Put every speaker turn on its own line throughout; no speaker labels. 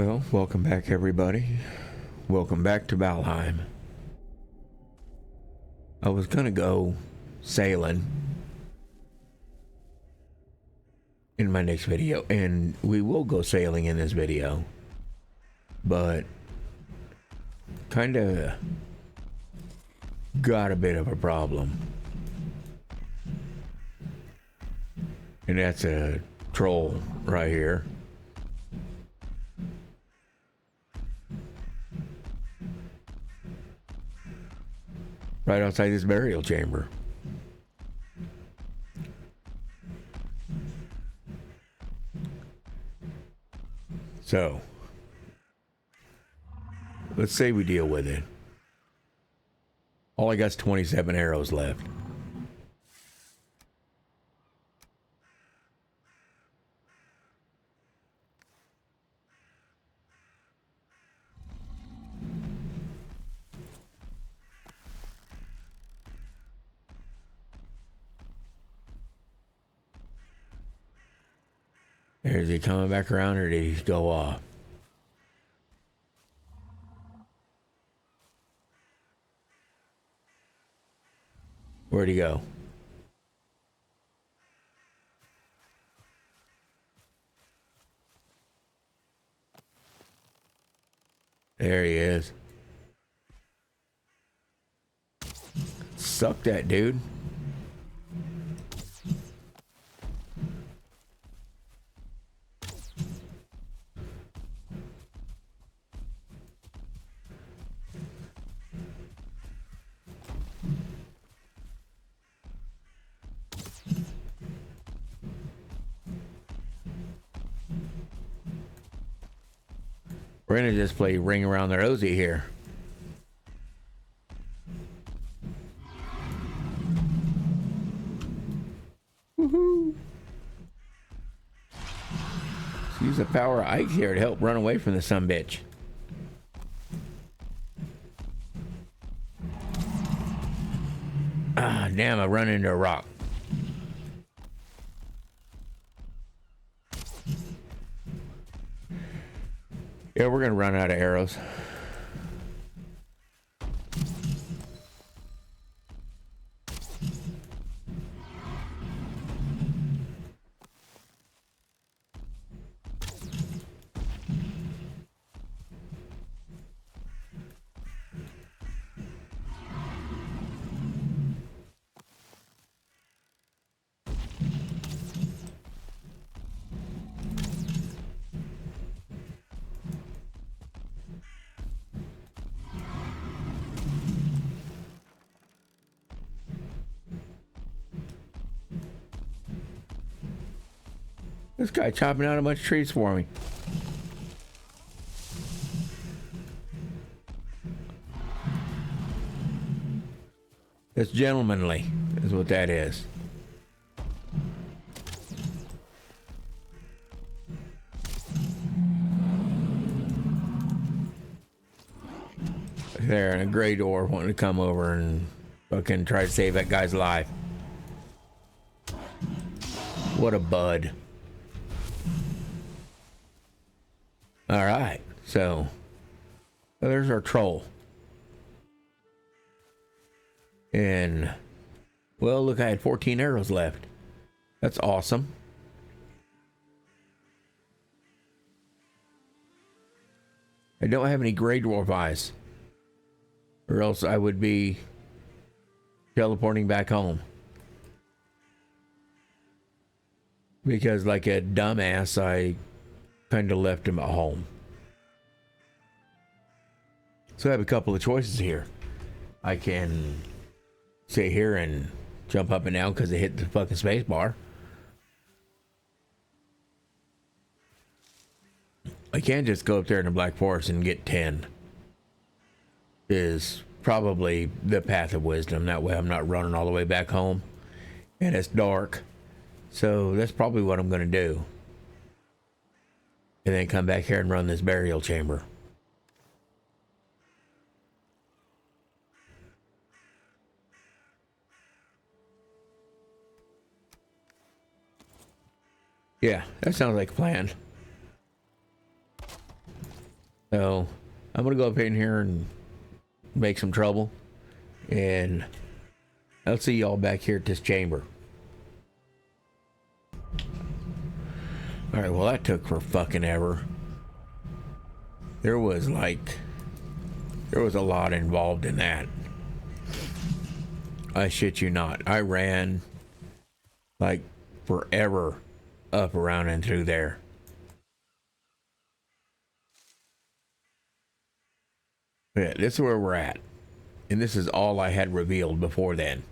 Well, welcome back, everybody. Welcome back to Valheim. I was gonna go sailing in my next video, and we will go sailing in this video, but kinda got a bit of a problem. And that's a troll right here. Right outside this burial chamber. So, let's say we deal with it. All I got's 27 arrows left. Is he coming back around, or did he go off? Where'd he go? There he is. Suck that, dude. We're gonna just play Ring Around the Rosie here. Woohoo! Let's use the power of Ike here to help run away from the sumbitch. Ah, damn, I run into a rock. Yeah, we're gonna run out of arrows. This guy chopping out a bunch of trees for me. It's gentlemanly, is what that is. There, and a gray door wanting to come over and fucking try to save that guy's life. What a bud. All right, so there's our troll. And, well, look, I had 14 arrows left. That's awesome. I don't have any gray dwarf eyes, or else I would be teleporting back home. Because, like a dumbass, I kind of left him at home. So I have a couple of choices here. I can sit here and jump up and down because I hit the fucking space bar. I can just go up there in the Black Forest and get 10. Is probably the path of wisdom. That way I'm not running all the way back home. And it's dark. So that's probably what I'm going to do. And then come back here and run this burial chamber. Yeah, that sounds like a plan. So I'm gonna go up in here and make some trouble, and I'll see y'all back here at this chamber. All right. Well, that took for fucking ever. There was a lot involved in that. I shit you not. I ran like forever up, around, and through there. Yeah, this is where we're at. And this is all I had revealed before then.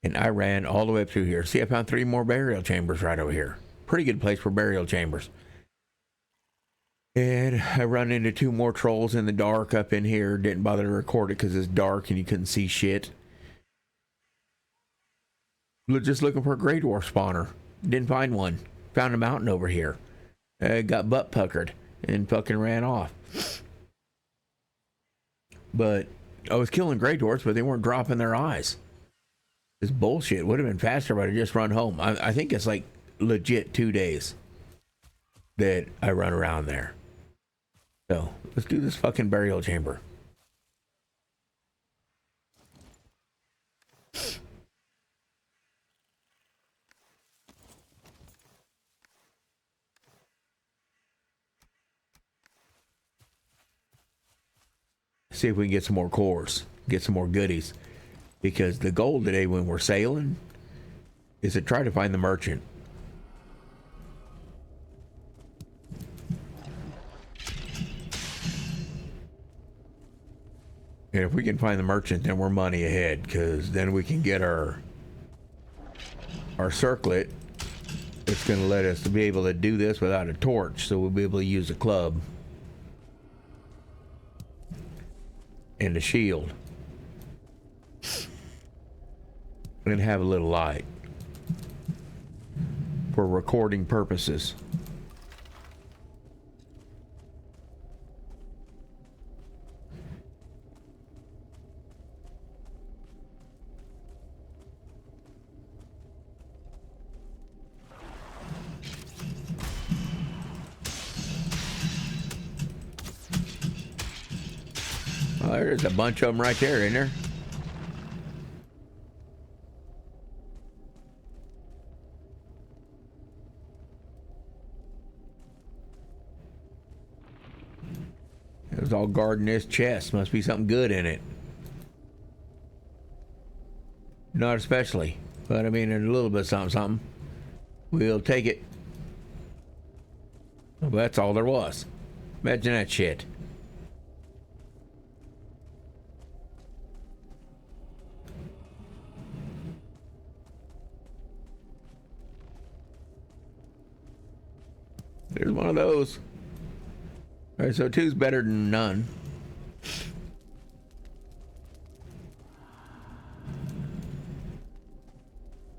And I ran all the way up through here. See, I found 3 more burial chambers right over here. Pretty good place for burial chambers. And I run into 2 more trolls in the dark up in here. Didn't bother to record it because it's dark and you couldn't see shit. Just looking for a Grey Dwarf spawner. Didn't find one. Found a mountain over here. Got butt puckered and fucking ran off. But I was killing Grey Dwarfs, but they weren't dropping their eyes. This bullshit would have been faster if I'd just run home. I think it's like legit 2 days that I run around there. So let's do this fucking burial chamber. See if we can get some more cores, get some more goodies. Because the goal today when we're sailing is to try to find the merchant. And if we can find the merchant, then we're money ahead, because then we can get our circlet. It's going to let us to be able to do this without a torch, so we'll be able to use a club and a shield and have a little light for recording purposes. Oh, there's a bunch of them right there, isn't there? It was all guarding this chest. Must be something good in it. Not especially, but I mean, a little bit something. We'll take it. Well, that's all there was. Imagine that shit. There's one of those. All right, so 2's better than none.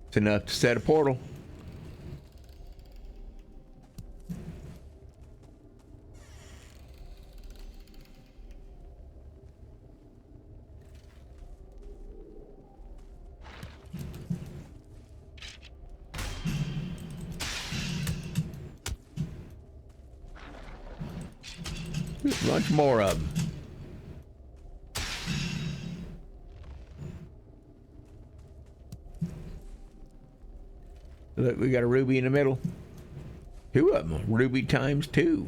It's enough to set a portal. There's a bunch more of them. Look, we got a ruby in the middle. 2 of them. Ruby times 2.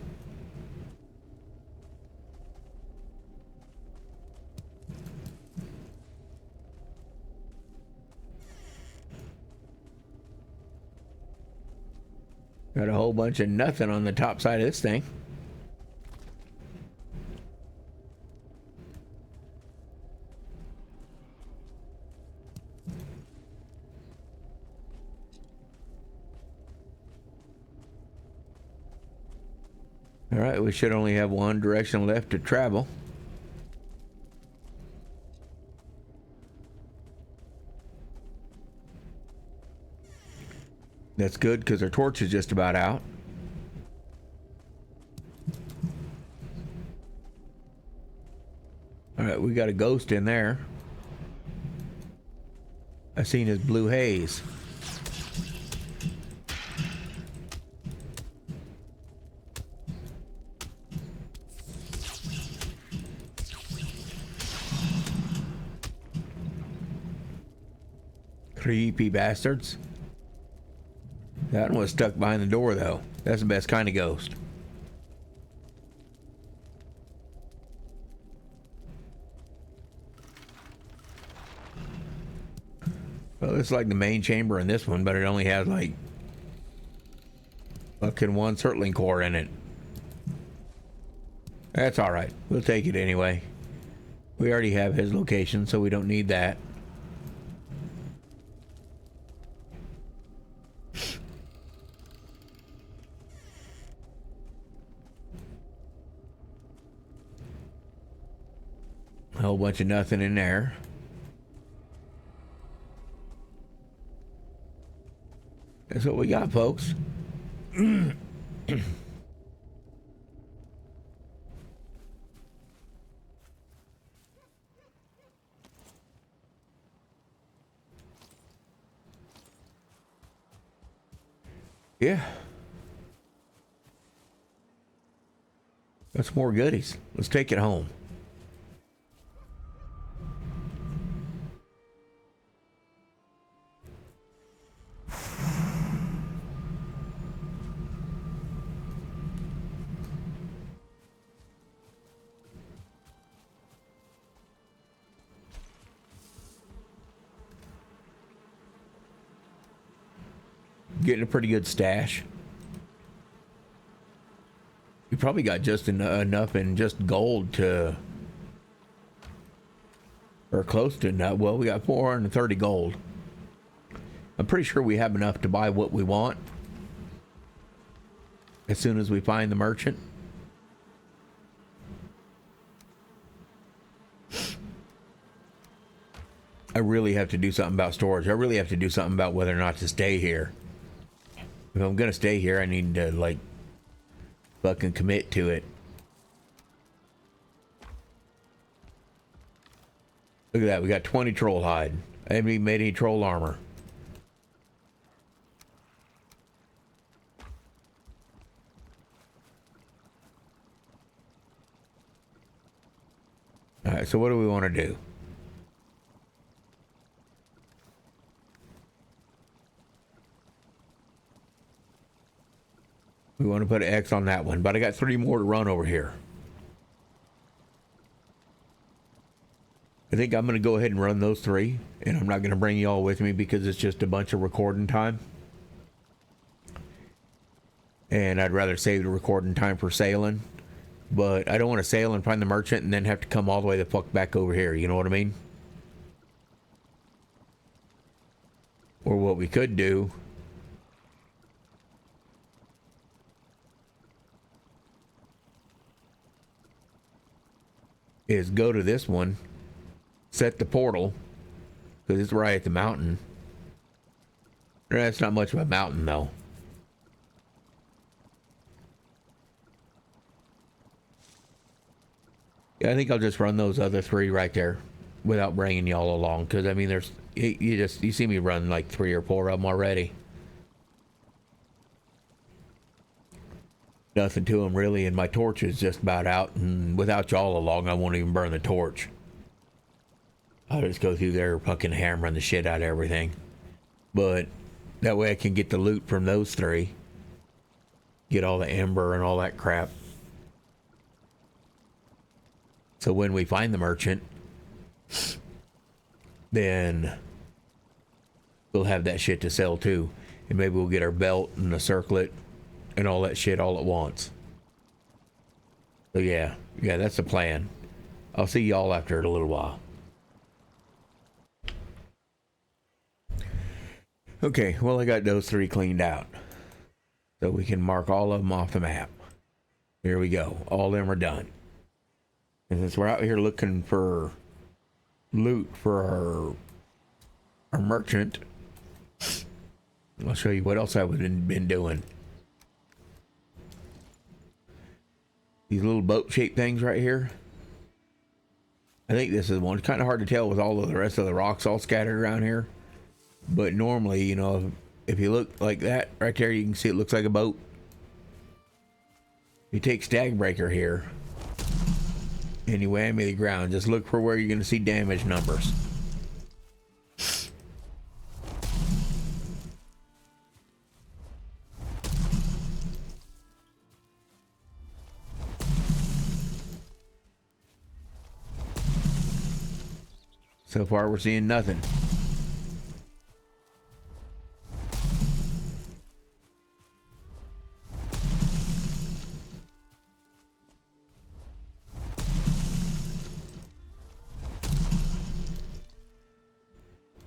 Got a whole bunch of nothing on the top side of this thing. All right, we should only have one direction left to travel. That's good because our torch is just about out. All right, we got a ghost in there. I seen his blue haze. Creepy bastards. That one was stuck behind the door, though. That's the best kind of ghost. Well, it's like the main chamber in this one, but it only has like fucking one circling core in it. That's all right. We'll take it anyway. We already have his location, so we don't need that. A whole bunch of nothing in there. That's what we got, folks. Yeah. That's more goodies. Let's take it home. Getting a pretty good stash. We probably got just enough in just gold to, or close to enough. Well, we got 430 gold. I'm pretty sure we have enough to buy what we want as soon as we find the merchant. I really have to do something about storage. I really have to do something about whether or not to stay here. If I'm gonna stay here, I need to like fucking commit to it. Look at that, we got 20 troll hide. I haven't even made any troll armor. Alright, so what do we want to do? We want to put an X on that one, but I got 3 more to run over here. I think I'm going to go ahead and run those 3, and I'm not going to bring you all with me because it's just a bunch of recording time. And I'd rather save the recording time for sailing. But I don't want to sail and find the merchant and then have to come all the way the fuck back over here, you know what I mean? Or what we could do is go to this one, set the portal, because it's right at the mountain. That's not much of a mountain, though. Yeah, I think I'll just run those other 3 right there without bringing y'all along, because, I mean, there's, you see me run like 3 or 4 of them already. Nothing to them really, and my torch is just about out, and without y'all along I won't even burn the torch. I'll just go through there fucking hammering the shit out of everything, but that way I can get the loot from those 3, get all the ember and all that crap, so when we find the merchant, then we'll have that shit to sell too, and maybe we'll get our belt and the circlet and all that shit all at once. So yeah, that's the plan. I'll see y'all after a little while. Okay, well I got those 3 cleaned out, so we can mark all of them off the map. Here we go, all of them are done. And since we're out here looking for loot for our merchant, I'll show you what else I've been doing. These little boat-shaped things right here. I think this is one. It's kind of hard to tell with all of the rest of the rocks all scattered around here. But normally, you know, if you look like that right there, you can see it looks like a boat. You take Stag Breaker here, and you whammy the ground. Just look for where you're going to see damage numbers. So far, we're seeing nothing.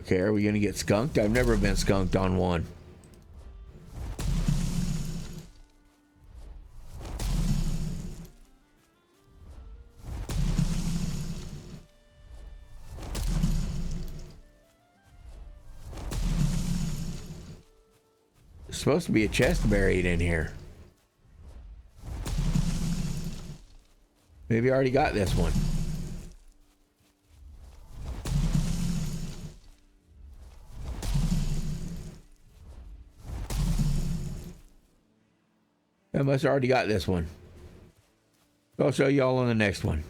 Okay, are we gonna get skunked? I've never been skunked on one. There's supposed to be a chest buried in here. Maybe I already got this one. I must have already got this one. I'll show you all on the next one.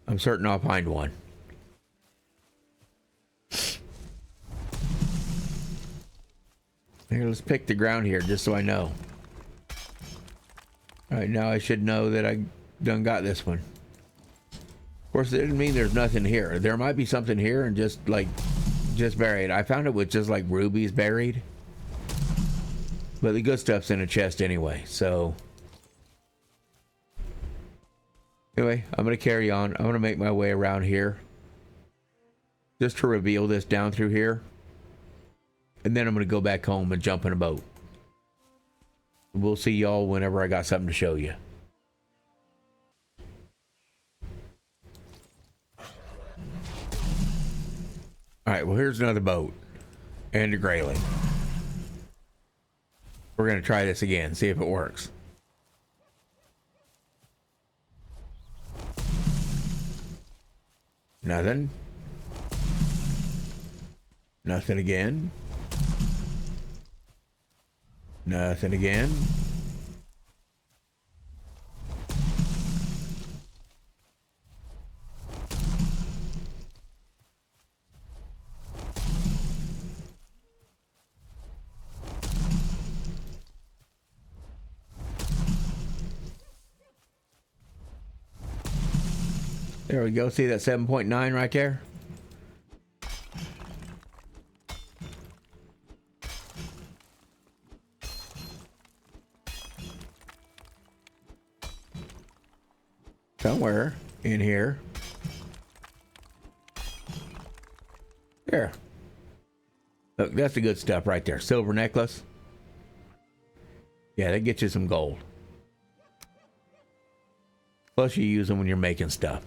I'm certain I'll find one. Here, let's pick the ground here just so I know. Alright, now I should know that I done got this one. Of course, it didn't mean there's nothing here. There might be something here and just buried. I found it with just like rubies buried. But the good stuff's in a chest anyway, so. Anyway, I'm going to carry on. I'm going to make my way around here. Just to reveal this down through here. And then I'm going to go back home and jump in a boat. We'll see y'all whenever I got something to show you. Alright, well here's another boat. And a grayling. We're going to try this again, see if it works. Nothing. Nothing again. Nothing again. There we go. See that 7.9 right there? Somewhere in here. There. Look, that's the good stuff right there. Silver necklace. Yeah, that gets you some gold. Plus you use them when you're making stuff.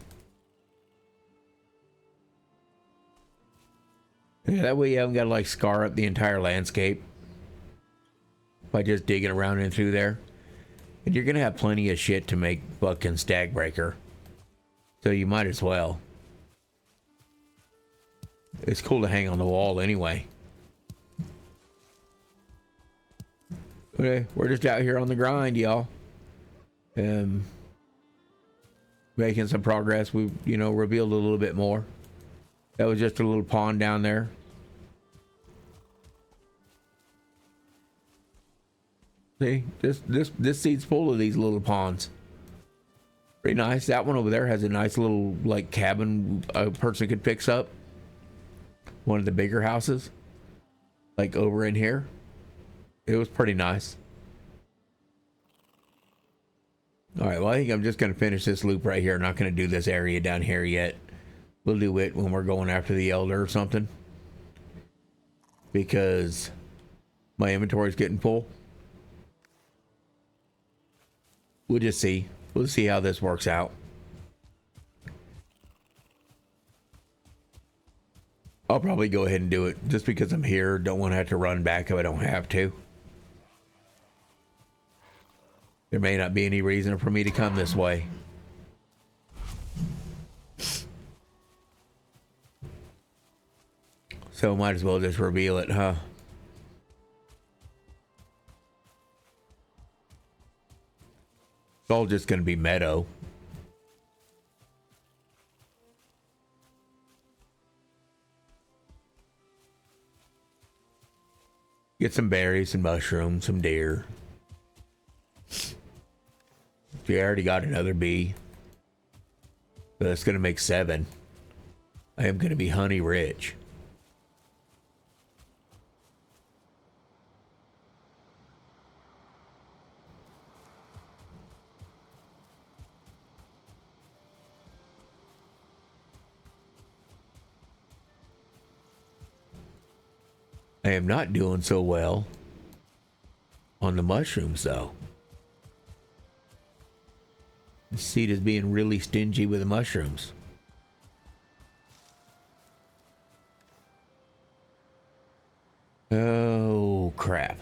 Yeah, that way you haven't got to like scar up the entire landscape by just digging around in through there. And you're gonna have plenty of shit to make fucking stag breaker, so you might as well. It's cool to hang on the wall anyway. Okay, we're just out here on the grind, y'all. Making some progress. We, revealed a little bit more. That was just a little pond down there. See, this seat's full of these little ponds. Pretty nice. That one over there has a nice little like cabin a person could fix up. One of the bigger houses, like over in here. It was pretty nice. All right, well, I think I'm just going to finish this loop right here. I'm not going to do this area down here yet. We'll do it when we're going after the elder or something. Because my inventory's getting full. We'll just see. We'll see how this works out. I'll probably go ahead and do it just because I'm here. Don't want to have to run back if I don't have to. There may not be any reason for me to come this way. So might as well just reveal it, huh? It's all just going to be meadow. Get some berries, some mushrooms, some deer. See, I already got another bee. So that's going to make 7. I am going to be honey rich. I am not doing so well on the mushrooms, though. The seed is being really stingy with the mushrooms. Oh, crap.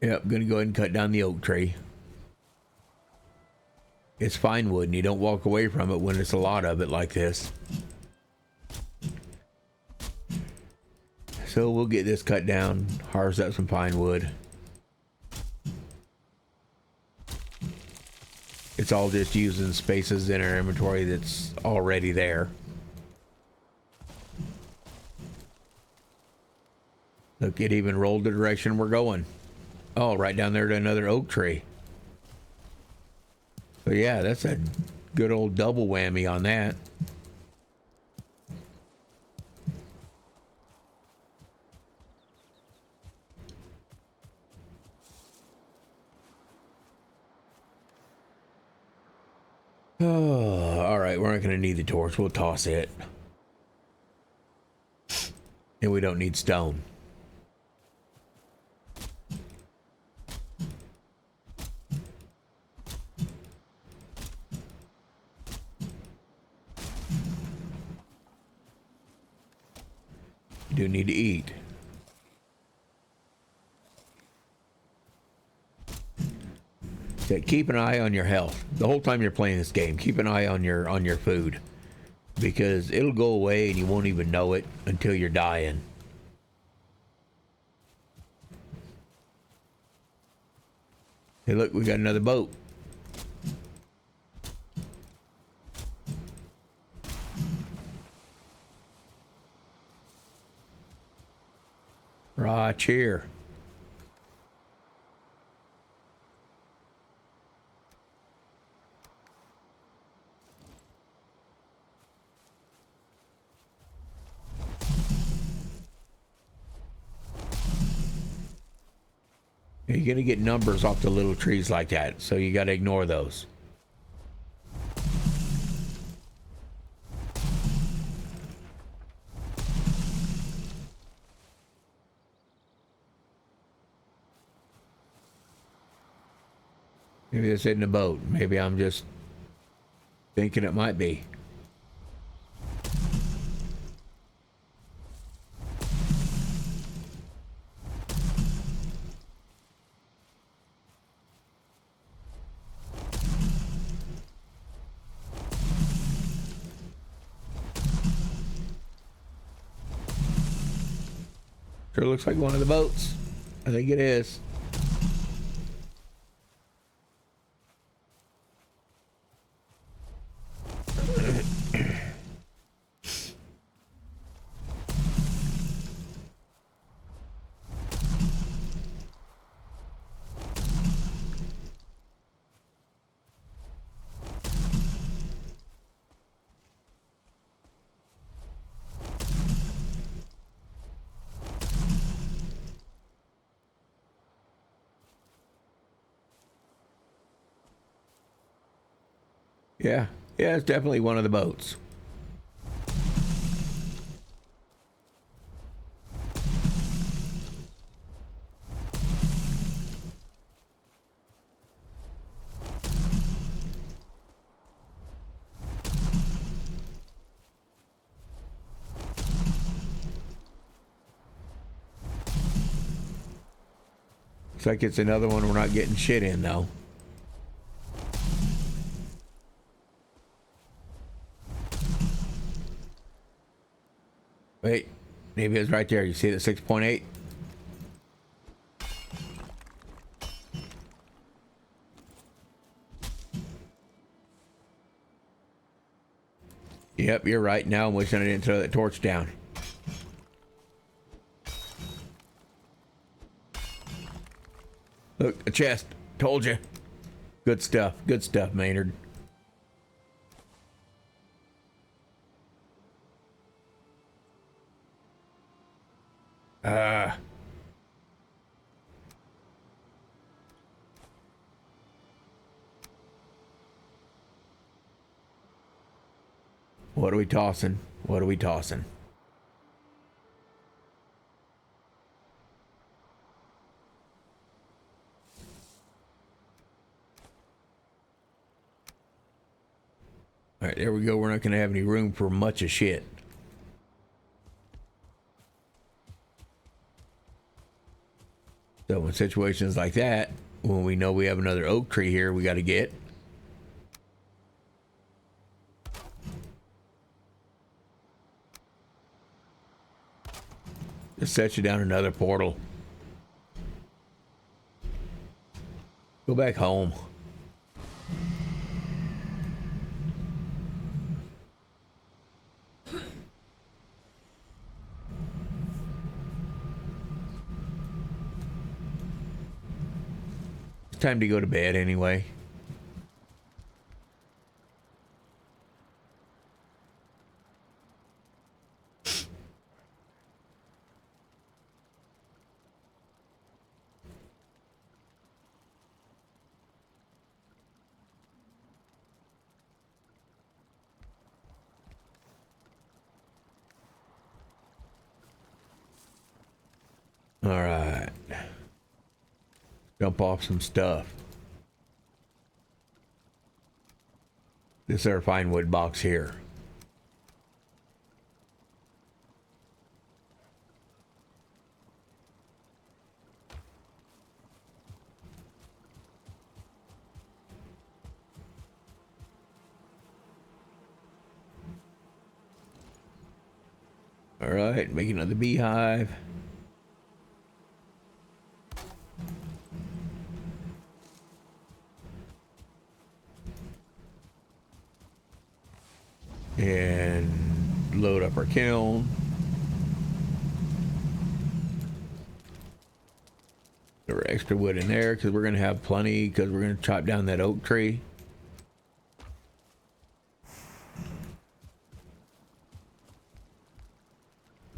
Yep, gonna go ahead and cut down the oak tree. It's fine wood, and you don't walk away from it when it's a lot of it like this. So we'll get this cut down, harvest up some pine wood. It's all just using spaces in our inventory that's already there. Look, it even rolled the direction we're going. Oh, right down there to another oak tree. So yeah, that's a good old double whammy on that. Oh, all right, we're not going to need the torch. We'll toss it. And we don't need stone. You do need to eat. So keep an eye on your health. The whole time you're playing this game, keep an eye on your food. Because it'll go away and you won't even know it until you're dying. Hey, look, we got another boat. Right here. You're going to get numbers off the little trees like that, so you got to ignore those. Maybe it's in the boat. Maybe I'm just thinking it might be. Sure looks like one of the boats. I think it is. Yeah, it's definitely one of the boats. Looks like it's another one we're not getting shit in, though. Wait, maybe it's right there. You see the 6.8? Yep, you're right. Now I'm wishing I didn't throw that torch down. Look, a chest. Told you. Good stuff. Good stuff, Maynard. What are we tossing? What are we tossing? All right, there we go. We're not going to have any room for much of shit. So in situations like that, when we know we have another oak tree here we got to get, just set you down another portal. Go back home. It's time to go to bed anyway. All right. Dump off some stuff. This is our fine wood box here. All right, make another beehive. And load up our kiln. There were extra wood in there because we're going to have plenty because we're going to chop down that oak tree.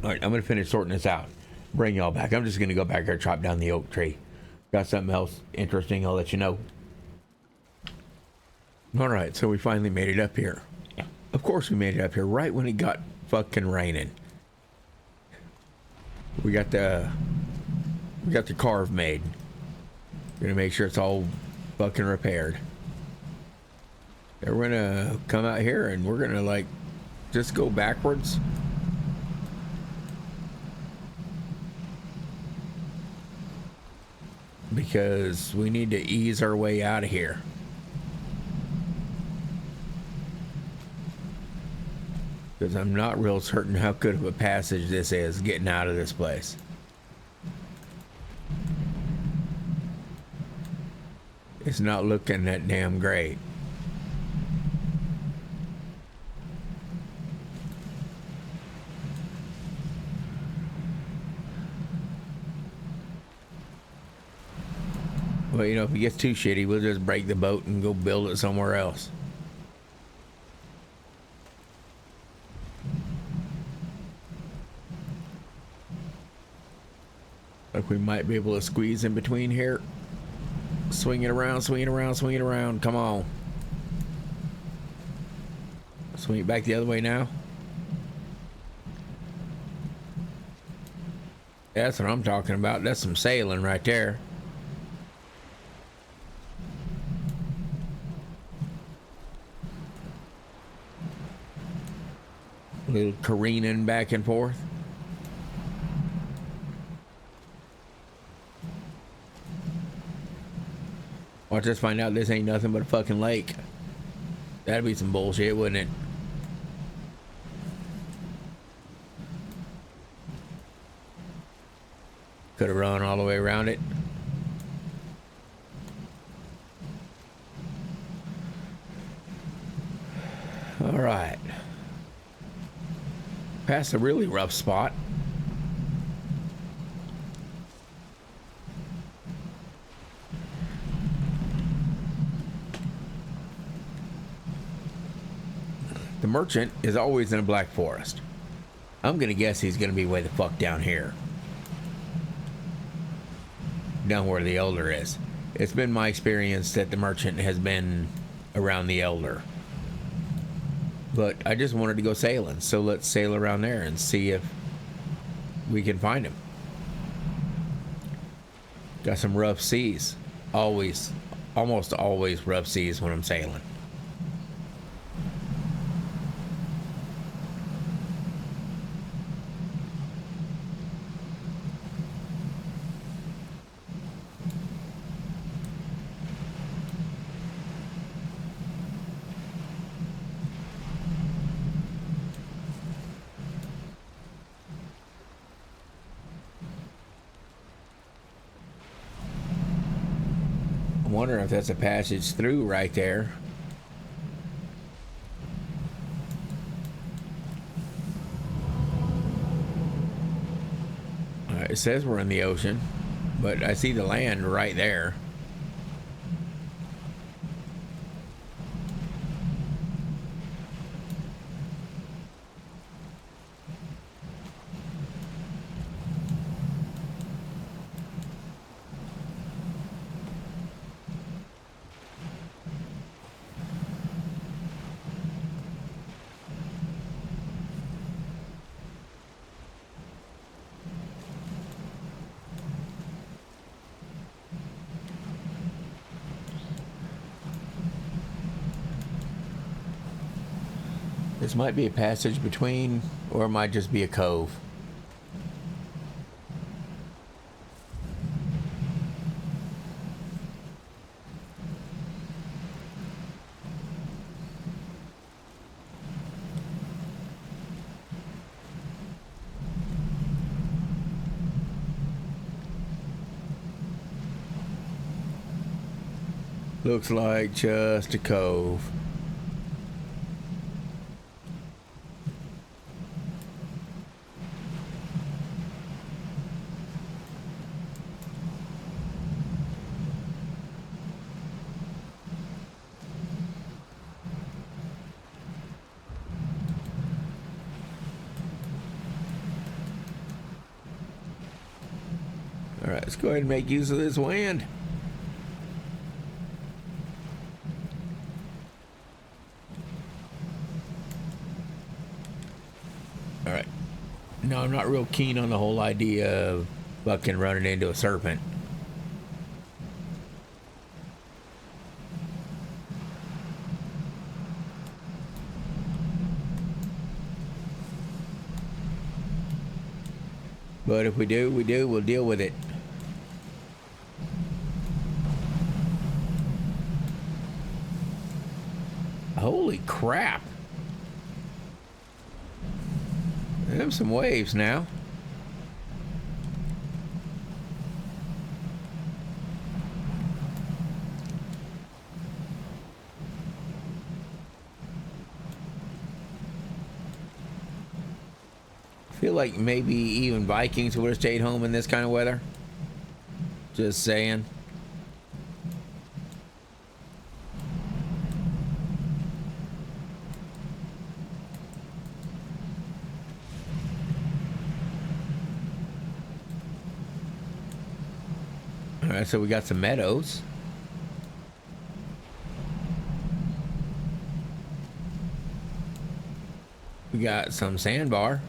All right, I'm going to finish sorting this out. Bring y'all back. I'm just going to go back there, chop down the oak tree. Got something else interesting, I'll let you know. All right, so we finally made it up here. Of course we made it up here right when it got fucking raining. We got the carve made. We're gonna make sure it's all fucking repaired. And we're gonna come out here and we're gonna like just go backwards. Because we need to ease our way out of here. Because I'm not real certain how good of a passage this is getting out of this place. It's not looking that damn great. Well, you know, if it gets too shitty, we'll just break the boat and go build it somewhere else. Like we might be able to squeeze in between here. Swing it around, swing it around, swing it around. Come on. Swing it back the other way now. That's what I'm talking about. That's some sailing right there. A little careening back and forth. Watch us find out this ain't nothing but a fucking lake. That'd be some bullshit, wouldn't it? Could have run all the way around it. All right. Past a really rough spot. merchant is always in a black forest. I'm gonna guess he's gonna be way the fuck down here. Down where the elder is. It's been my experience that the merchant has been around the elder. But I just wanted to go sailing, so let's sail around there and see if we can find him. Got some rough seas. Always, almost always rough seas when I'm sailing. I'm wondering if that's a passage through right there. It says we're in the ocean, but I see the land right there. This might be a passage between, or it might just be a cove. Looks like just a cove. Alright, let's go ahead and make use of this wind. Alright. No, I'm not real keen on the whole idea of fucking running into a serpent. But if we do, we'll deal with it. Holy crap. There's some waves now. I feel like maybe even Vikings would have stayed home in this kind of weather. Just saying. Alright, so we got some meadows. We got some sandbar.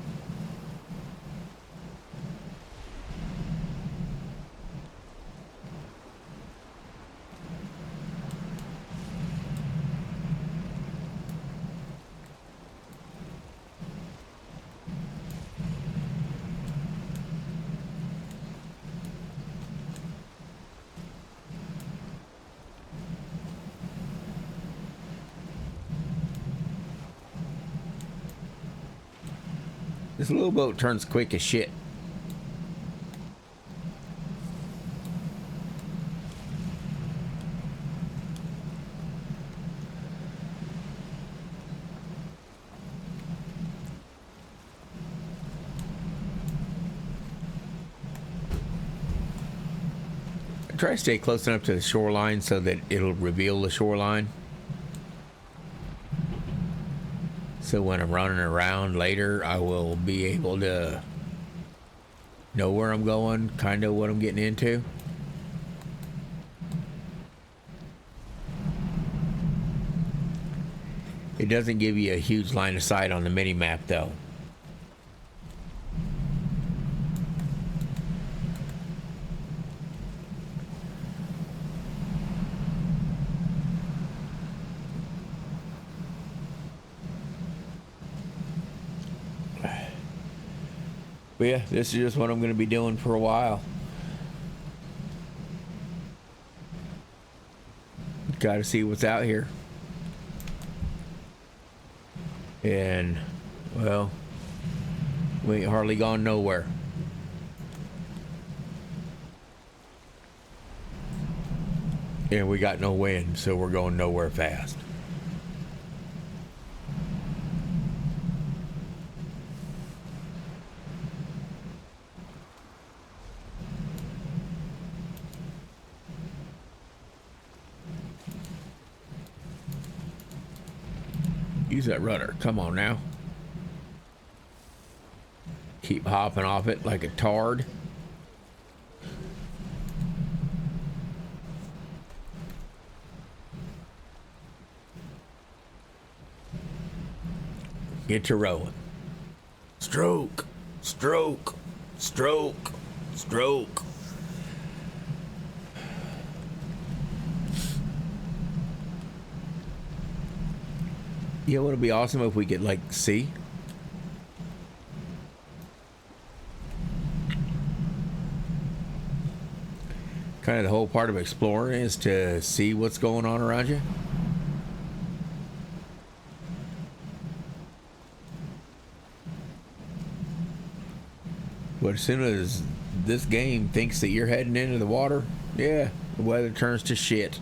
This little boat turns quick as shit. I try to stay close enough to the shoreline so that it'll reveal the shoreline. So when I'm running around later, I will be able to know where I'm going, kind of what I'm getting into. It doesn't give you a huge line of sight on the mini map though. But yeah, this is just what I'm going to be doing for a while. Got to see what's out here. And, well, we ain't hardly gone nowhere. And we got no wind, so we're going nowhere fast. Use that rudder. Come on now. Keep hopping off it like a tard. Get to rowing. Stroke, stroke, stroke, stroke. You know what would be awesome if we could, like, see? Kind of the whole part of exploring is to see what's going on around you. But as soon as this game thinks that you're heading into the water, yeah, the weather turns to shit.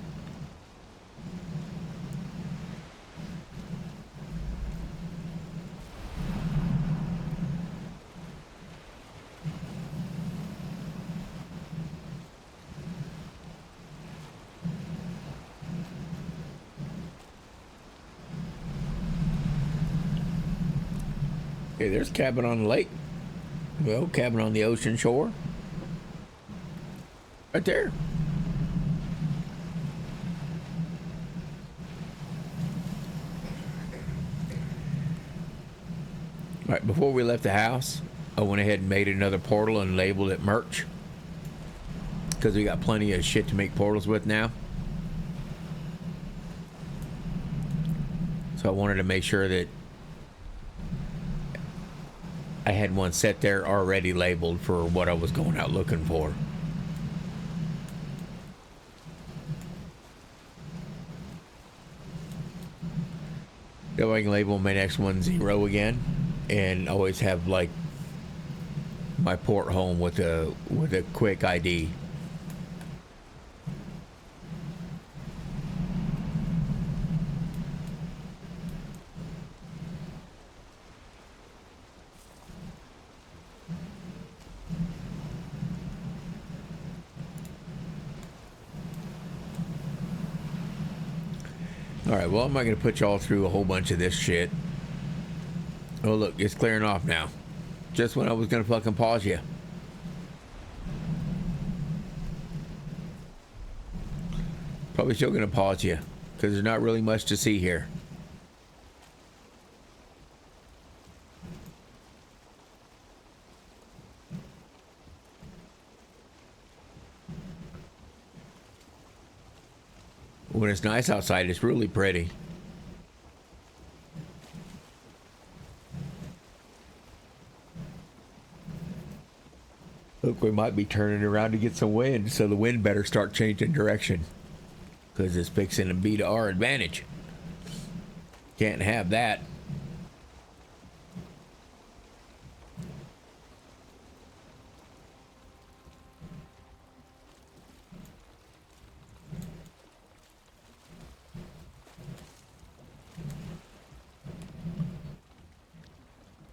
Okay, there's a cabin on the lake. Well, cabin on the ocean shore. Right there. All right, before we left the house, I went ahead and made another portal and labeled it merch. Because we got plenty of shit to make portals with now. So I wanted to make sure that I had one set there already labeled for what I was going out looking for. So I can label my next one 0 again, and always have like my port home with a quick ID. Alright, well, I'm not going to put y'all through a whole bunch of this shit. Oh, look, it's clearing off now. Just when I was going to fucking pause you. Probably still going to pause you, because there's not really much to see here. When it's nice outside, it's really pretty. Look, we might be turning around to get some wind, so the wind better start changing direction. Because it's fixing to be to our advantage. Can't have that.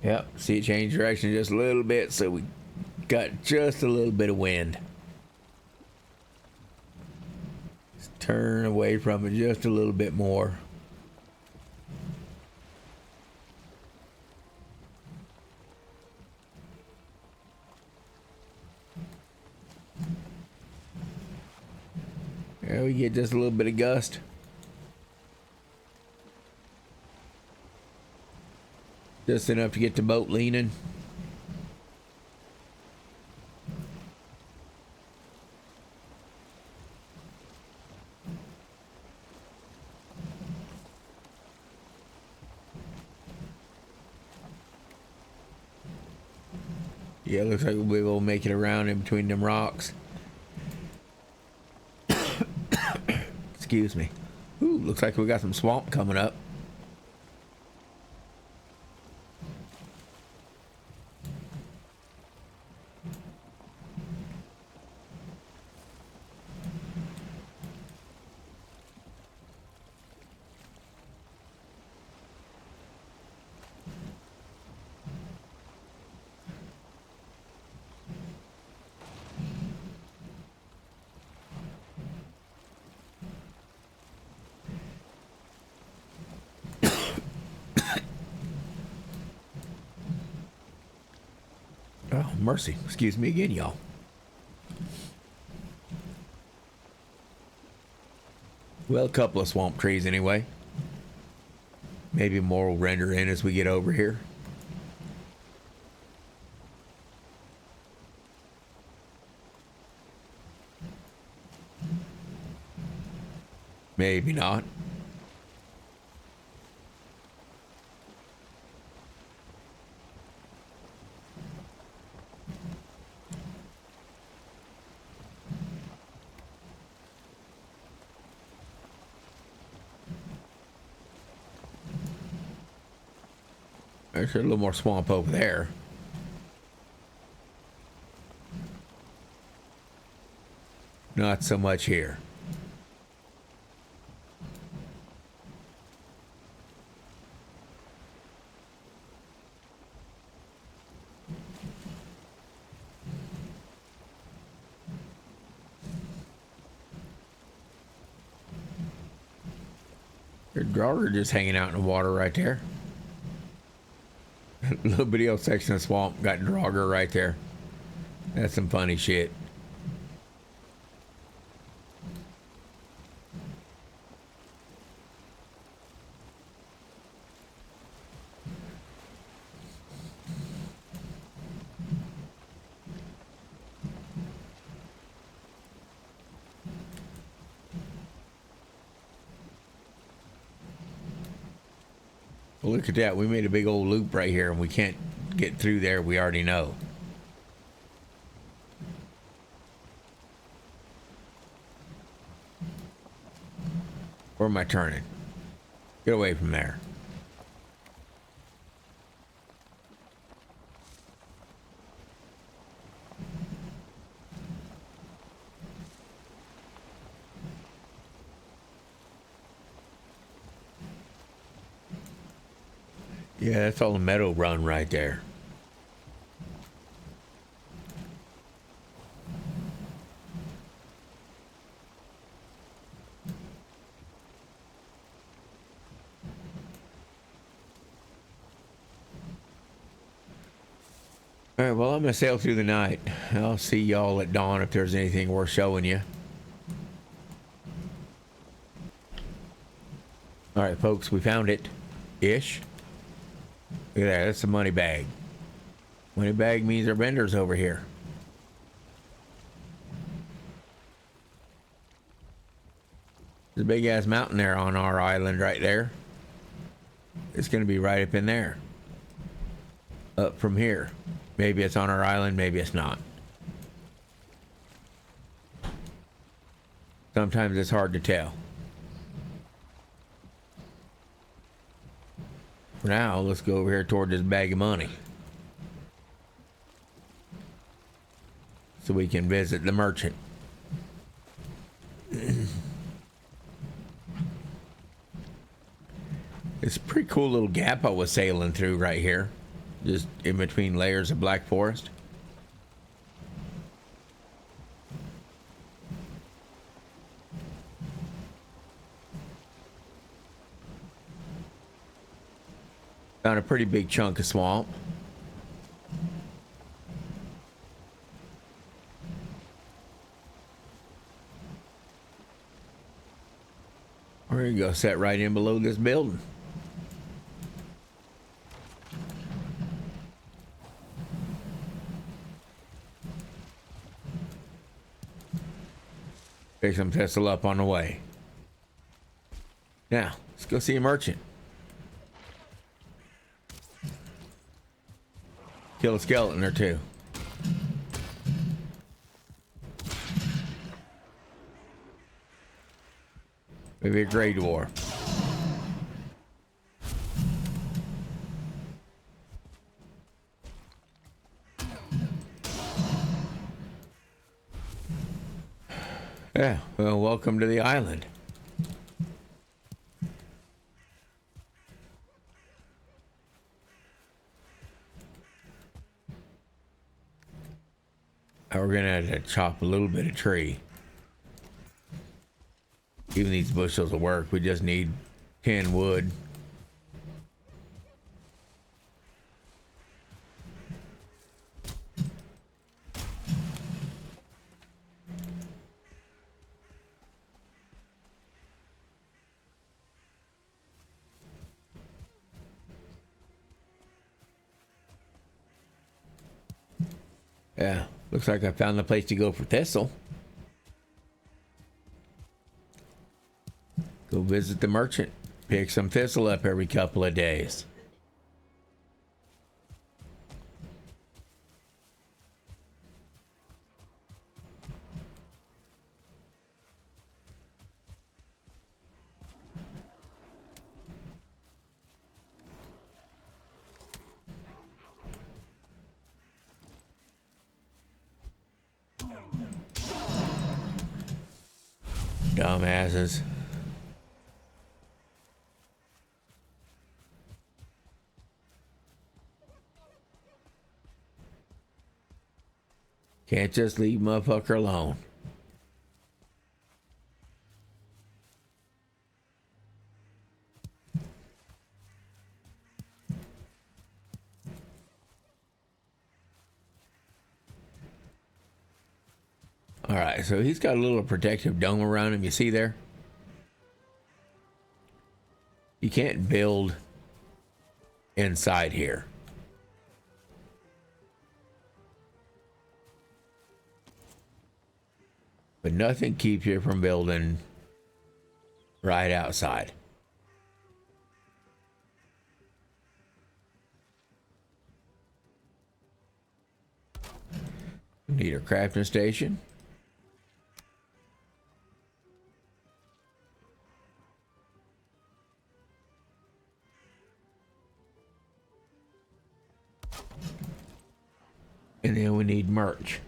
Yep, see it change direction just a little bit, so we got just a little bit of wind. Let's turn away from it just a little bit more. There we get just a little bit of gust. Just enough to get the boat leaning. Yeah, looks like we'll be able to make it around in between them rocks. Excuse me. Ooh, looks like we got some swamp coming up. Oh, mercy. Excuse me again, y'all. Well, a couple of swamp trees anyway. Maybe more will render in as we get over here. Maybe not. There's a little more swamp over there. Not so much here. There's Draugr just hanging out in the water right there. A little bitty old section of swamp got Draugr right there. That's some funny shit. Well, look at that. We made a big old loop right here, and we can't get through there. We already know. Where am I turning? Get away from there. Yeah, that's all the meadow run right there. All right, well, I'm going to sail through the night. I'll see y'all at dawn if there's anything worth showing you. All right, folks, we found it. Ish. Look at that. That's a money bag. Money bag means our vendor's over here. There's a big ass mountain there on our island right there. It's going to be right up in there. Up from here. Maybe it's on our island, maybe it's not. Sometimes it's hard to tell. For now, let's go over here toward this bag of money. So we can visit the merchant. It's a pretty cool little gap I was sailing through right here. Just in between layers of black forest. Found a pretty big chunk of swamp. There you go, set right in below this building. Pick some Tesla up on the way. Now, let's go see a merchant. Kill a skeleton or two. Maybe a gray dwarf. Yeah, well, welcome to the island. We're gonna have to chop a little bit of tree. Even these bushels will work. We just need 10 wood. Yeah, looks like I found the place to go for thistle. Go visit the merchant. Pick some thistle up every couple of days. Dumbasses. Can't just leave motherfucker alone. All right, so he's got a little protective dome around him. You see there? You can't build inside here. But nothing keeps you from building right outside. Need a crafting station. And then we need merch.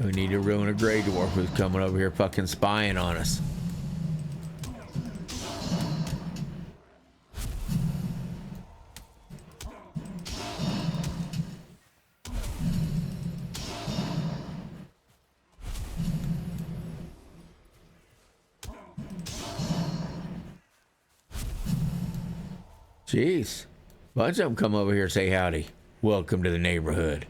We need to ruin a gray dwarf who's coming over here fucking spying on us. Jeez. Bunch of them come over here, say howdy. Welcome to the neighborhood.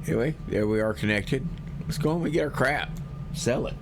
Anyway, there we are connected. Let's go home and get our crap. Sell it.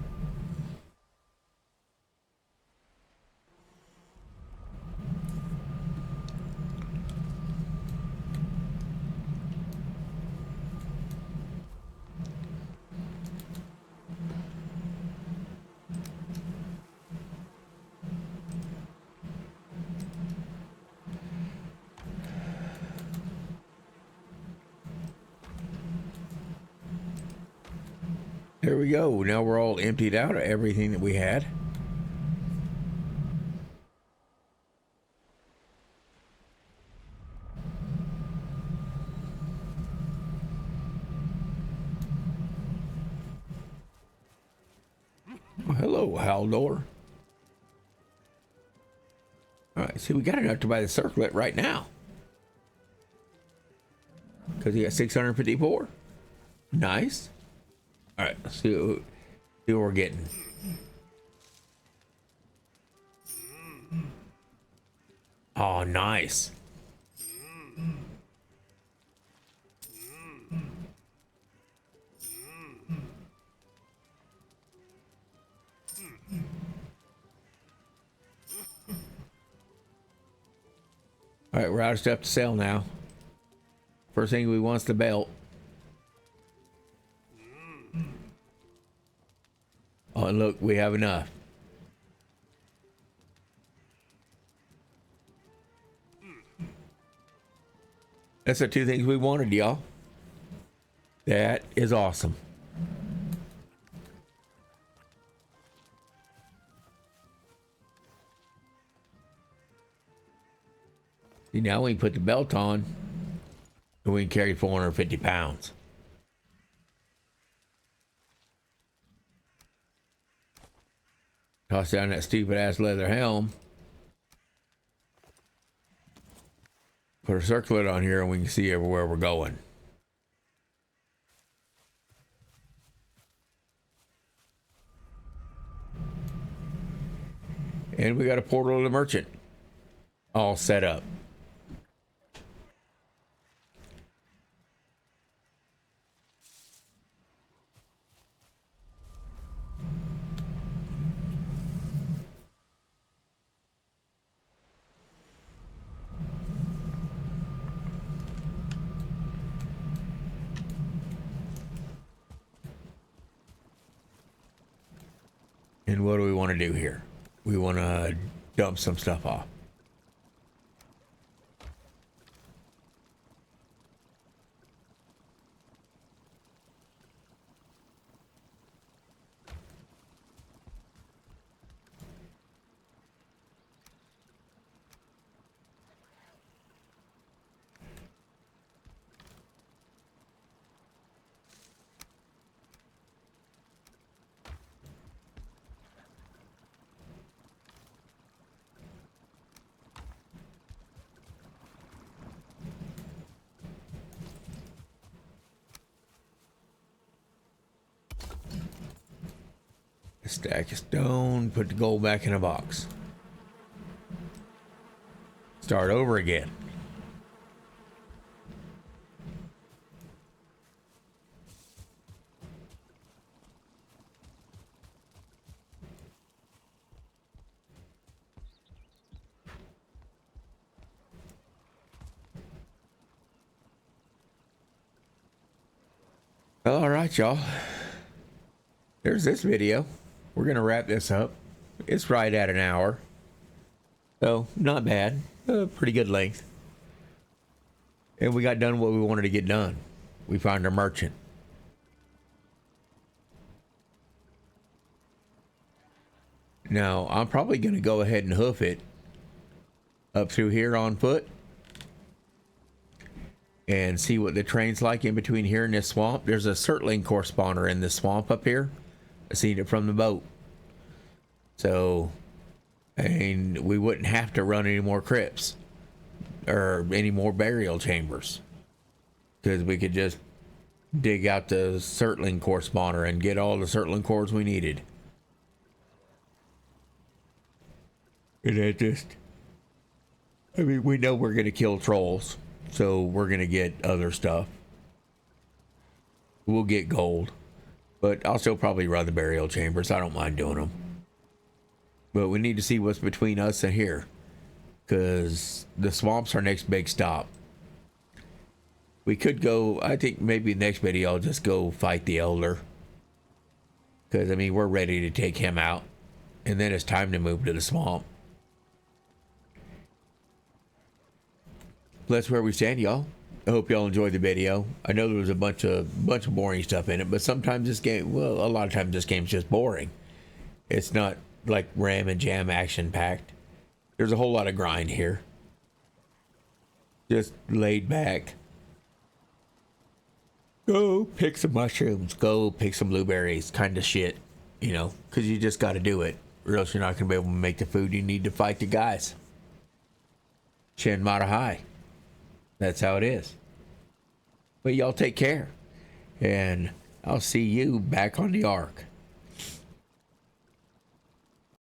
There we go. Now we're all emptied out of everything that we had. Well, hello, Haldor. All right, see, we got enough to buy the circlet right now. Because he got 654. Nice. All right, let's see what we're getting. Oh, nice. All right, we're out of stuff to sell now. First thing we want's the belt. Oh, and look, we have enough. That's the two things we wanted, y'all. That is awesome. See, now we can put the belt on and we can carry 450 pounds. Toss down that stupid ass leather helm. Put a circlet on here and we can see everywhere we're going. And we got a portal to the merchant all set up. And what do we want to do here? We want to dump some stuff off. A stack of stone, put the gold back in a box. Start over again. All right, y'all. There's this video. We're going to wrap this up. It's right at an hour. So, not bad. Pretty good length. And we got done what we wanted to get done. We found our merchant. Now, I'm probably going to go ahead and hoof it up through here on foot and see what the terrain's like in between here and this swamp. There's a Surtling core spawner in this swamp up here. I seen it from the boat. So, and we wouldn't have to run any more crypts or any more burial chambers because we could just dig out the Surtling core spawner and get all the Surtling cores we needed. And that just, I mean, we know we're going to kill trolls, so we're going to get other stuff. We'll get gold, but I'll still probably run the burial chambers. I don't mind doing them. But we need to see what's between us and here, because the swamp's our next big stop. We could go, I think maybe next video I'll just go fight the elder, because I mean we're ready to take him out, and then it's time to move to the swamp. That's where we stand, y'all. I hope y'all enjoyed the video. I know there was a bunch of boring stuff in it, but sometimes this game, well, a lot of times this game's just boring. It's not like ram and jam action packed. There's a whole lot of grind here. Just laid back. Go pick some mushrooms. Go pick some blueberries. Kind of shit, you know, because you just got to do it, or else you're not going to be able to make the food you need to fight the guys. Shin Mata High. That's how it is. But y'all take care. And I'll see you back on the ark.